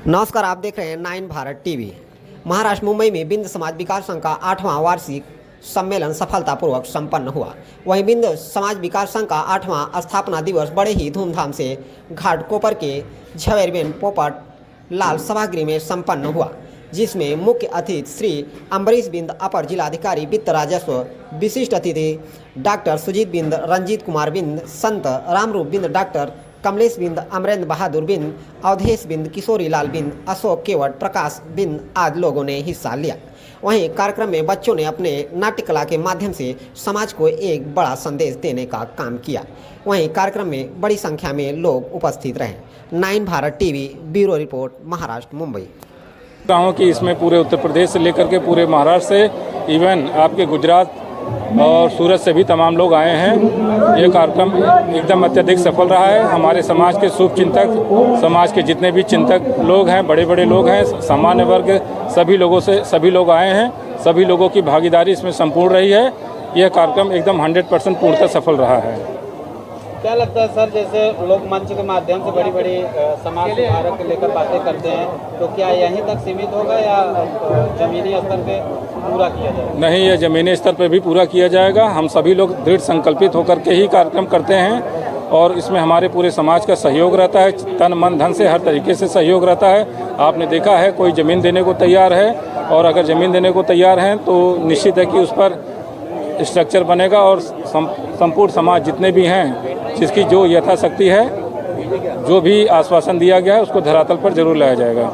नमस्कार, आप देख रहे हैं 9 भारत टीवी। महाराष्ट्र मुंबई में बिंद समाज विकास संघ का 8वां वार्षिक सम्मेलन सफलतापूर्वक संपन्न हुआ। वहीं बिंद समाज विकास संघ का 8वां स्थापना दिवस बड़े ही धूमधाम से घाटकोपर के झवेरबेन पोपट लाल सभागृह में संपन्न हुआ, जिसमें मुख्य अतिथि श्री अम्बरीश बिंद, अपर जिलाधिकारी वित्त राजस्व, विशिष्ट अतिथि डॉक्टर सुजीत बिंद, रंजीत कुमार बिंद, संत रामरूप बिंद, डॉक्टर कमलेश बिंद, अमरेंद्र बहादुर बिंद, अवधेश बिंद, किशोरी लाल बिंद, अशोक केवट, प्रकाश बिंद आदि लोगों ने हिस्सा लिया। वहीं कार्यक्रम में बच्चों ने अपने नाट्य कला के माध्यम से समाज को एक बड़ा संदेश देने का काम किया। वहीं कार्यक्रम में बड़ी संख्या में लोग उपस्थित रहे। 9 Bharat TV bureau report, Maharashtra, Mumbai. गाँव की इसमें पूरे उत्तर प्रदेश से लेकर के पूरे महाराष्ट्र से, इवन आपके गुजरात और सूरत से भी तमाम लोग आए हैं। ये कार्यक्रम एकदम अत्यधिक सफल रहा है। हमारे समाज के शुभ चिंतक, समाज के जितने भी चिंतक लोग हैं, बड़े बड़े लोग हैं, सामान्य वर्ग, सभी लोग आए हैं। सभी लोगों की भागीदारी इसमें संपूर्ण रही है। यह कार्यक्रम एकदम 100% पूर्णतः सफल रहा है। क्या लगता है सर, जैसे लोग मंच के माध्यम से बड़ी बड़ी समाज सुधारक को लेकर बातें करते हैं, तो क्या यहीं तक सीमित होगा या जमीनी स्तर पे पूरा किया जाएगा? नहीं, यह जमीनी स्तर पे भी पूरा किया जाएगा। हम सभी लोग दृढ़ संकल्पित होकर के ही कार्यक्रम करते हैं और इसमें हमारे पूरे समाज का सहयोग रहता है। तन मन धन से हर तरीके से सहयोग रहता है। आपने देखा है, कोई ज़मीन देने को तैयार है, और अगर ज़मीन देने को तैयार हैं तो निश्चित है कि उस पर स्ट्रक्चर बनेगा और संपूर्ण समाज जितने भी हैं, जिसकी जो यथाशक्ति है, जो भी आश्वासन दिया गया है, उसको धरातल पर जरूर लाया जाएगा।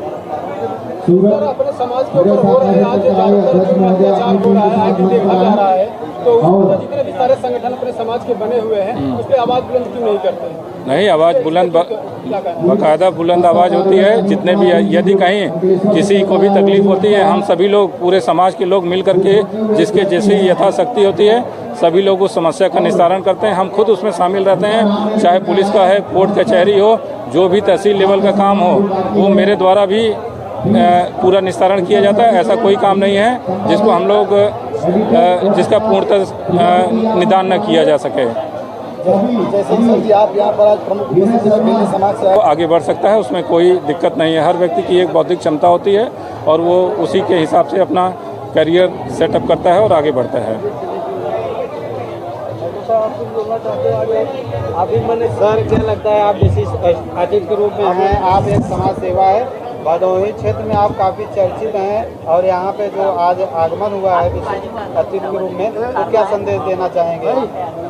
अपने समाज के ऊपर हो रहा है, आज अत्याचार हो रहा है, आज देखा जा रहा है, तो जितने भी सारे संगठन अपने समाज के बने हुए हैं, उस पर आवाज़ बुलंद क्यों नहीं करते? नहीं, आवाज़ बुलंद, बाकायदा बुलंद आवाज़ होती है। जितने भी, यदि कहीं किसी को भी तकलीफ होती है, हम सभी लोग, पूरे समाज के लोग मिल करके, जिसके जैसी यथाशक्ति होती है, सभी लोग उस समस्या का निस्तारण करते हैं। हम खुद उसमें शामिल रहते हैं, चाहे पुलिस का है, कोर्ट कचहरी हो, जो भी तहसील लेवल का काम हो, वो मेरे द्वारा भी पूरा निस्तारण किया जाता है। ऐसा कोई काम नहीं है जिसको हम लोग जिसका पूर्णतः निदान न किया जा सके। जैसे सर जी, आप यहाँ पर आज प्रमुख समाज से आगे बढ़ सकता है, उसमें कोई दिक्कत नहीं है। हर व्यक्ति की एक बौद्धिक क्षमता होती है और वो उसी के हिसाब से अपना करियर सेटअप करता है और आगे बढ़ता है। अभी मैंने सर, क्या लगता है, आप विशिष्ट अतिथि के रूप में हैं, आप एक समाज सेवा है, भदोही क्षेत्र में आप काफ़ी चर्चित हैं, और यहाँ पे जो आज आगमन हुआ है विशिष्ट अतिथि के रूप में, तो क्या संदेश देना चाहेंगे?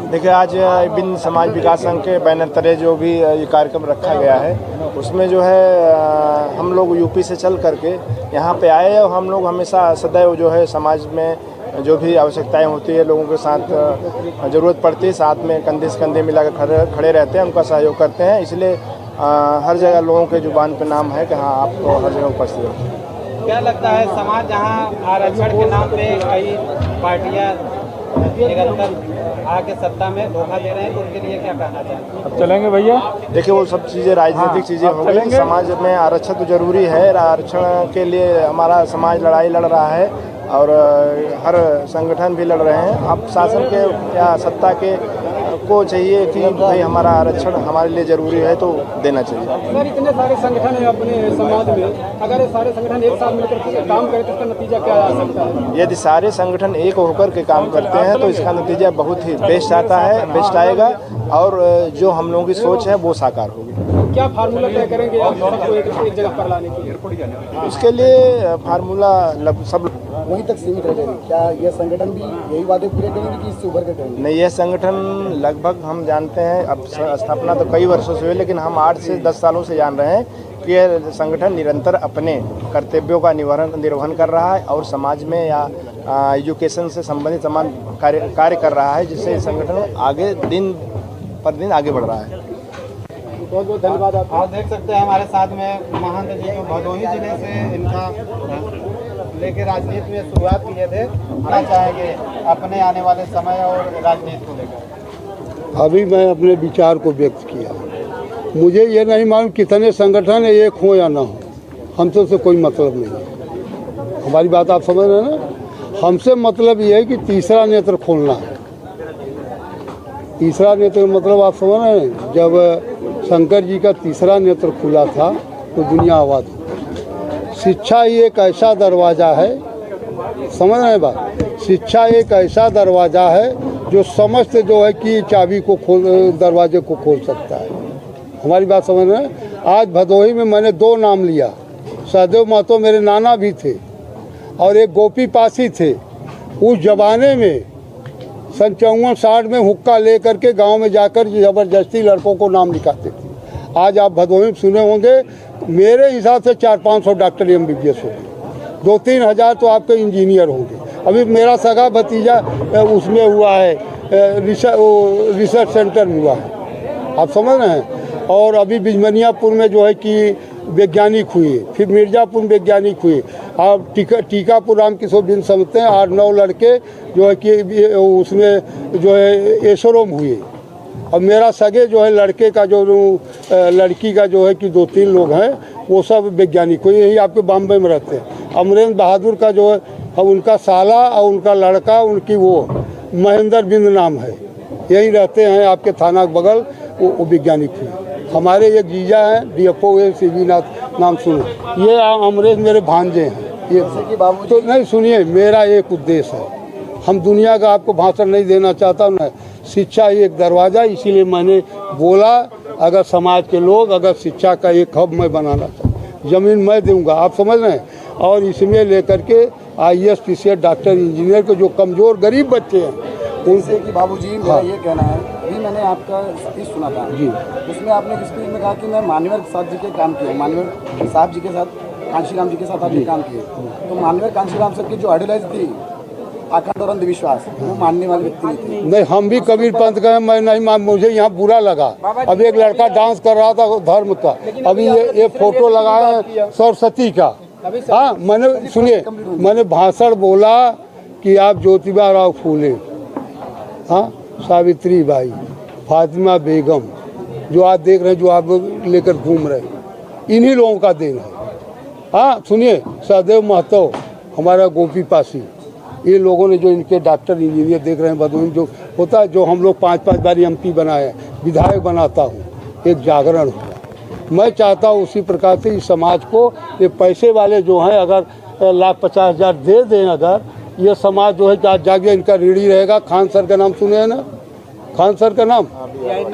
देखिए, आज बिंद समाज विकास संघ के बैनर तले जो भी ये कार्यक्रम रखा गया है, उसमें जो है हम लोग यूपी से चल करके यहाँ पे आए, और हम लोग हमेशा सदैव जो है समाज में जो भी आवश्यकताएं होती है, लोगों के साथ ज़रूरत पड़ती है, साथ में कंधे से कंधे मिलाकर खड़े रहते हैं, उनका सहयोग करते हैं। इसलिए हर जगह लोगों के जुबान पे नाम है कि हाँ, आप तो हर जगह उपस्थित हो। क्या लगता है, समाज जहाँ आरक्षण के नाम पे कई पार्टियाँ निरंतर आके सत्ता में धोखा दे रहे हैं, तो उनके लिए क्या कहना चाहिए? अब चलेंगे भैया। देखिए, वो सब चीज़ें राजनीतिक चीज़ें हो गई। समाज में आरक्षण तो जरूरी है, आरक्षण के लिए हमारा समाज लड़ाई लड़ रहा है और हर संगठन भी लड़ रहे हैं। अब शासन के या सत्ता के को चाहिए कि भाई हमारा आरक्षण हमारे लिए ज़रूरी है, तो देना चाहिए। सर, इतने सारे संगठन हैं अपने समाज में, अगर ये सारे संगठन एक साथ मिलकर काम करें तो इसका नतीजा क्या आ सकता है? यदि सारे संगठन एक होकर के काम करते हैं तो इसका नतीजा बहुत ही बेस्ट आता है, बेस्ट आएगा, और जो हम लोगों की सोच है वो साकार होगी। क्या फार्मूला तय करेंगे आप सबको एक जगह पर लाने के लिए? उसके लिए फार्मूला सब वहीं तक सीमित रहेगा? क्या यह संगठन भी यही वादे पूरे करेंगे कि इससे उभर कर करेंगे? नहीं, यह संगठन लगभग हम जानते हैं, अब स्थापना तो कई वर्षों से हुई, लेकिन हम 8 से 10 सालों से जान रहे हैं कि यह संगठन निरंतर अपने कर्तव्यों का निर्वहन कर रहा है और समाज में या एजुकेशन से संबंधित तमाम कार्य कर रहा है, जिससे संगठन आगे दिन पर दिन आगे बढ़ रहा है। बहुत बहुत धन्यवाद। आप देख सकते हैं हमारे साथ में महंत जी, जो भदोही जिले से इनका लेके राजनीति में शुरुआत किए थे, क्या चाहेंगे अपने आने वाले समय और राजनीति को लेकर? अभी मैं अपने विचार को व्यक्त किया। मुझे ये नहीं मालूम कितने संगठन एक हो या ना हो, हमसे उससे कोई मतलब नहीं है। हमारी बात आप समझ रहे हैं ना? हमसे मतलब ये है कि तीसरा नेत्र खोलना है। तीसरा नेत्र मतलब आप समझ रहे हैं? जब शंकर जी का तीसरा नेत्र खुला था तो दुनिया आबाद हो गई। शिक्षा ही एक ऐसा दरवाज़ा है, समझ रहे हैं बात, शिक्षा एक ऐसा दरवाज़ा है जो समस्त जो है कि चाबी को दरवाजे को खोल सकता है। हमारी बात समझ रहे हैं। आज भदोही में मैंने 2 नाम लिया, सहदेव महतो मेरे नाना भी थे और एक गोपी पासी थे। उस जमाने में सन 54-60 में हुक्का ले करके गांव में जाकर ज़बरदस्ती लड़कों को नाम लिखाते थे। आज आप भदोही में सुने होंगे, मेरे हिसाब से 400-500 डॉक्टर MBBS होंगे, 2-3 हज़ार तो आपके इंजीनियर होंगे। अभी मेरा सगा भतीजा उसमें हुआ है, रिसर्च सेंटर में हुआ है, आप समझ रहे हैं। और अभी बिजमनियापुर में जो है कि वैज्ञानिक हुए, फिर मिर्ज़ापुर में वैज्ञानिक हुए, आप टीकापुर रामकिशोर बिन समझते हैं 8-9 लड़के जो है कि उसमें जो है एसोरोम हुए। और मेरा सगे जो है लड़के का जो लड़की का जो है कि 2-3 लोग हैं वो सब वैज्ञानिक हुए, यही आपके बॉम्बे में रहते हैं। अमरेंद्र बहादुर का जो है अब उनका साला और उनका लड़का, उनकी वो महेंद्र बिंद नाम है, यही रहते हैं आपके थाना के बगल, वो वैज्ञानिक हुए। हमारे एक जीजा हैं DFO CVनाथ नाम सुनो, ये अमरेश मेरे भांजे हैं। ये तो नहीं सुनिए, मेरा एक उद्देश्य है, हम दुनिया का आपको भाषण नहीं देना चाहता हूँ, शिक्षा ही एक दरवाज़ा, इसीलिए मैंने बोला अगर समाज के लोग अगर शिक्षा का एक हब मैं बनाना चाहता, ज़मीन मैं दूंगा, आप समझ रहे हैं। और इसमें लेकर के IAS PCS डॉक्टर इंजीनियर को जो कमज़ोर गरीब बच्चे हैं उनसे कि बाबूजी मेरा ये कहना है, अभी मैंने आपका स्पीच सुना था जी, उसमें आपने स्पीच में कहा कि मैं मानवेंद्र प्रसाद जी के काम किए, मानवेंद्र साहब जी के साथ, कांशीराम जी के साथ आपने काम किए। तो मानवेंद्र कांशीराम सर की जो आइडियोलॉजी थी अखंड और अंधविश्वास, वो मानने वाले व्यक्ति नहीं थे। नहीं, हम भी कबीर पंथ का मैं नहीं मान, मुझे यहाँ बुरा लगा। अब एक लड़का डांस कर रहा था धर्म का, अभी ये फोटो लगाया है सरस्वती का। हाँ, मैंने सुनिए, मैंने भाषण बोला कि आप ज्योतिबा राव फूले, हाँ, सावित्री बाई, फातिमा बेगम, जो आप देख रहे हैं, जो आप लेकर घूम रहे हैं, इन्हीं लोगों का देन है। हाँ सुनिए, सहदेव महतो, हमारा गोपी पासी, ये लोगों ने जो इनके डॉक्टर इंजीनियर देख रहे हैं भदोही, जो होता है, जो हम लोग 5-5 बार MP बनाए, विधायक बनाता हूँ, एक जागरण हुआ। मैं चाहता हूँ उसी प्रकार से इस समाज को, ये पैसे वाले जो हैं अगर 1,50,000 दे दें, अगर ये समाज जो है कि आज जाके इनका ऋणी रहेगा। खान सर का नाम सुने हैं ना, खान सर का नाम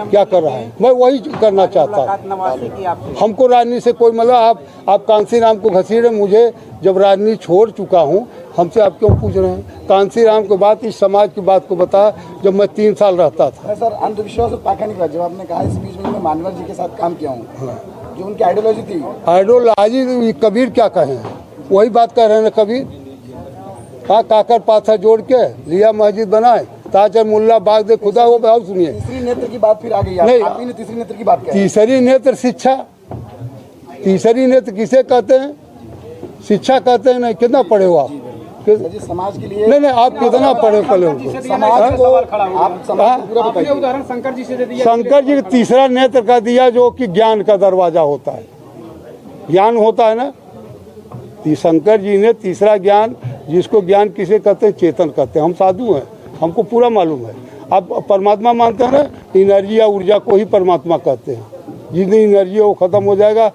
क्या कर रहा है, मैं वही करना चाहता हूँ। हमको राजनीति से कोई मतलब, आप कांसीराम को घसीटे, मुझे जब राजनीति छोड़ चुका हूँ, हमसे आप क्यों पूछ रहे हैं? कांसीराम के बात, इस समाज की बात को बताया जब मैं 3 साल रहता था। सर, अंधविश्वास और पाखंड का जब आपने कहा इस बीच में मैं मानवेंद्र जी के साथ काम किया हूँ, जो उनकी आइडियोलॉजी थी, आइडियोलॉजी कबीर क्या कहे हैं, वही बात कह रहे हैं कबीर। हाँ, काकर पाथा जोड़ के लिया मस्जिद बनाए, ताजर मुल्ला बाग दे खुदा हो। बहुत सुनिए, तीसरी नेत्र की बात फिर आ गई, नहीं, आप ही ने तीसरी नेत्र की बात की। तीसरी नेत्र शिक्षा, तीसरी नेत्र किसे कहते हैं? शिक्षा कहते हैं। नहीं, कितना पढ़े हो आप? समाज के लिए नहीं, आप कितना पढ़े पले हो? समाज को आप समाज को पूरा बताइए। उदाहरण शंकर जी से दे दिया। शंकर जी तीसरा नेत्र का दिया, जो कि ज्ञान का दरवाजा होता है, ज्ञान होता है ना, शंकर जी ने तीसरा ज्ञान, जिसको ज्ञान किसे कहते हैं? चेतन कहते हैं। हम साधु हैं, हमको पूरा मालूम है। आप परमात्मा मानते हैं ना, एनर्जी या ऊर्जा को ही परमात्मा कहते हैं। जितनी एनर्जी है वो खत्म हो जाएगा,